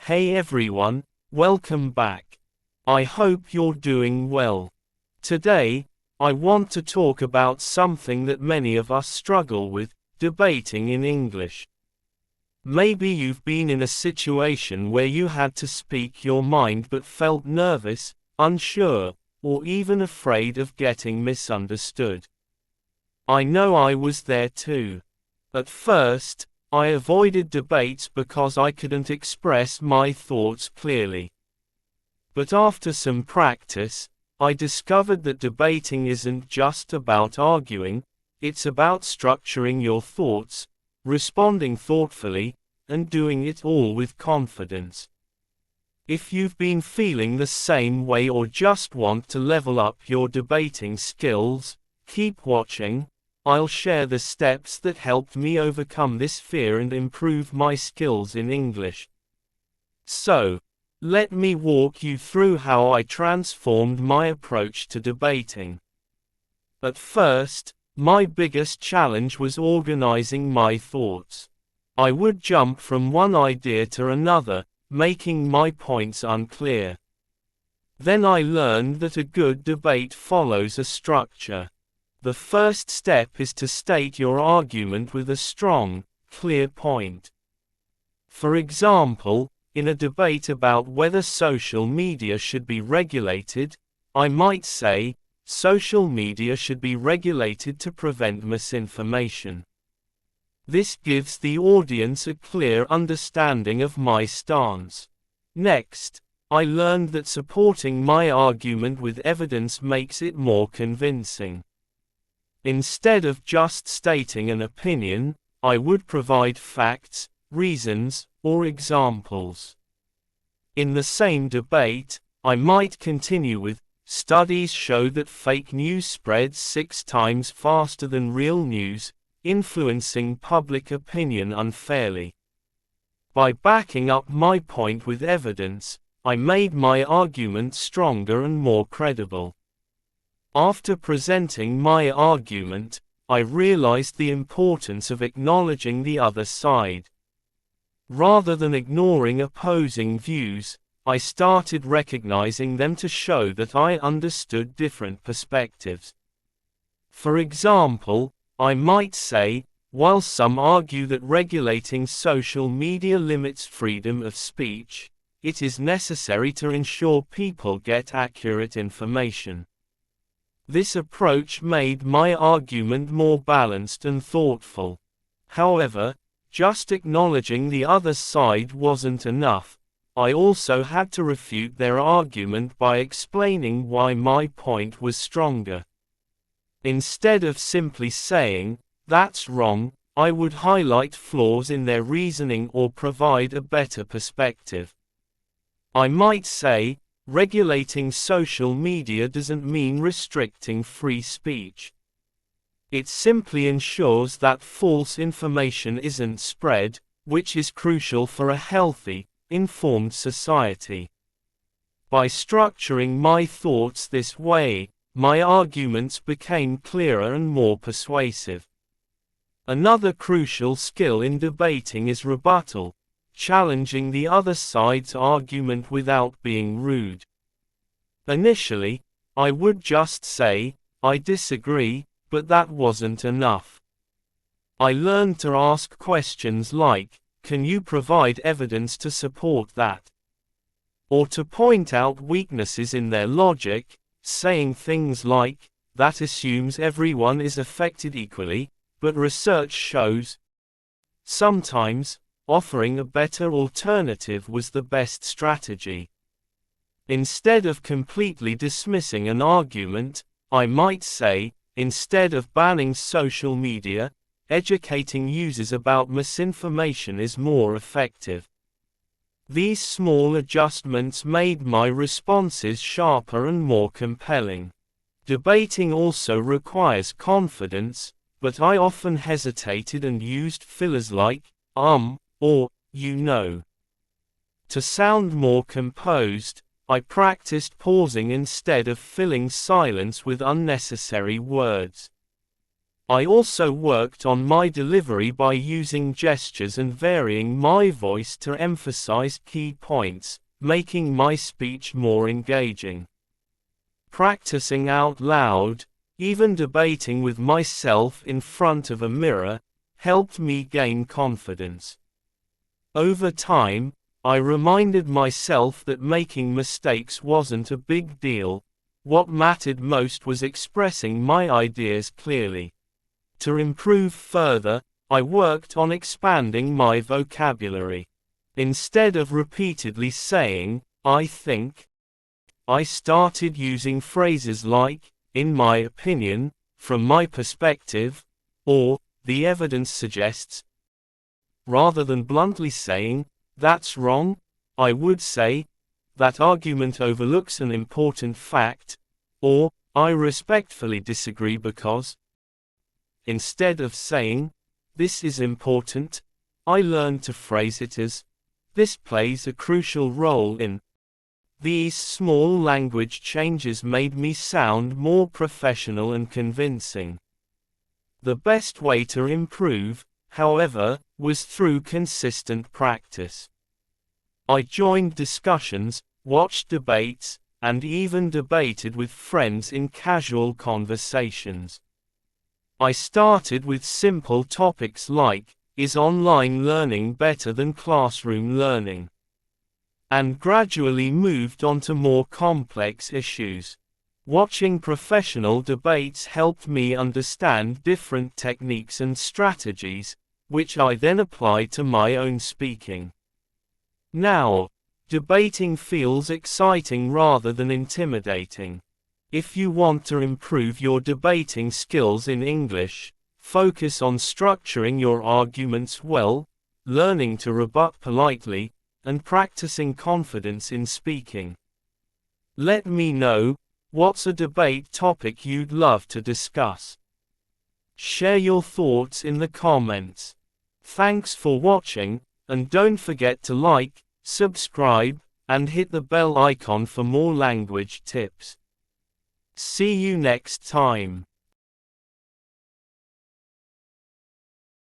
Hey everyone, welcome back. I hope you're doing well. Today, I want to talk about something that many of us struggle with, debating in English. Maybe you've been in a situation where you had to speak your mind but felt nervous, unsure, or even afraid of getting misunderstood. I know I was there too. At first, I avoided debates because I couldn't express my thoughts clearly. But after some practice, I discovered that debating isn't just about arguing, it's about structuring your thoughts, responding thoughtfully, and doing it all with confidence. If you've been feeling the same way or just want to level up your debating skills, keep watching. I'll share the steps that helped me overcome this fear and improve my skills in English. So, let me walk you through how I transformed my approach to debating. At first, my biggest challenge was organizing my thoughts. I would jump from one idea to another, making my points unclear. Then I learned that a good debate follows a structure. The first step is to state your argument with a strong, clear point. For example, in a debate about whether social media should be regulated, I might say, social media should be regulated to prevent misinformation. This gives the audience a clear understanding of my stance. Next, I learned that supporting my argument with evidence makes it more convincing. Instead of just stating an opinion, I would provide facts, reasons, or examples. In the same debate, I might continue with, studies show that fake news spreads 6 times faster than real news, influencing public opinion unfairly. By backing up my point with evidence, I made my argument stronger and more credible. After presenting my argument, I realized the importance of acknowledging the other side. Rather than ignoring opposing views, I started recognizing them to show that I understood different perspectives. For example, I might say, while some argue that regulating social media limits freedom of speech, it is necessary to ensure people get accurate information. This approach made my argument more balanced and thoughtful. However, just acknowledging the other side wasn't enough. I also had to refute their argument by explaining why my point was stronger. Instead of simply saying, "That's wrong," I would highlight flaws in their reasoning or provide a better perspective. I might say, regulating social media doesn't mean restricting free speech. It simply ensures that false information isn't spread, which is crucial for a healthy, informed society. By structuring my thoughts this way, my arguments became clearer and more persuasive. Another crucial skill in debating is rebuttal, challenging the other side's argument without being rude. Initially, I would just say, "I disagree," but that wasn't enough. I learned to ask questions like, "Can you provide evidence to support that?" Or to point out weaknesses in their logic, saying things like, "That assumes everyone is affected equally, but research shows." Sometimes, offering a better alternative was the best strategy. Instead of completely dismissing an argument, I might say, "Instead of banning social media, educating users about misinformation is more effective." These small adjustments made my responses sharper and more compelling. Debating also requires confidence, but I often hesitated and used fillers like, or, "you know." To sound more composed, I practiced pausing instead of filling silence with unnecessary words. I also worked on my delivery by using gestures and varying my voice to emphasize key points, making my speech more engaging. Practicing out loud, even debating with myself in front of a mirror, helped me gain confidence. Over time, I reminded myself that making mistakes wasn't a big deal. What mattered most was expressing my ideas clearly. To improve further, I worked on expanding my vocabulary. Instead of repeatedly saying, "I think," I started using phrases like, "in my opinion," "from my perspective," or "the evidence suggests." Rather than bluntly saying, "That's wrong," I would say, "That argument overlooks an important fact," or "I respectfully disagree because." Instead of saying, "This is important," I learned to phrase it as, "This plays a crucial role in." These small language changes made me sound more professional and convincing. The best way to improve, however, was through consistent practice. I joined discussions, watched debates, and even debated with friends in casual conversations. I started with simple topics like, "Is online learning better than classroom learning?" and gradually moved on to more complex issues. Watching professional debates helped me understand different techniques and strategies, which I then applied to my own speaking. Now, debating feels exciting rather than intimidating. If you want to improve your debating skills in English, focus on structuring your arguments well, learning to rebut politely, and practicing confidence in speaking. Let me know, what's a debate topic you'd love to discuss? Share your thoughts in the comments. Thanks for watching, and don't forget to like, subscribe, and hit the bell icon for more language tips. See you next time.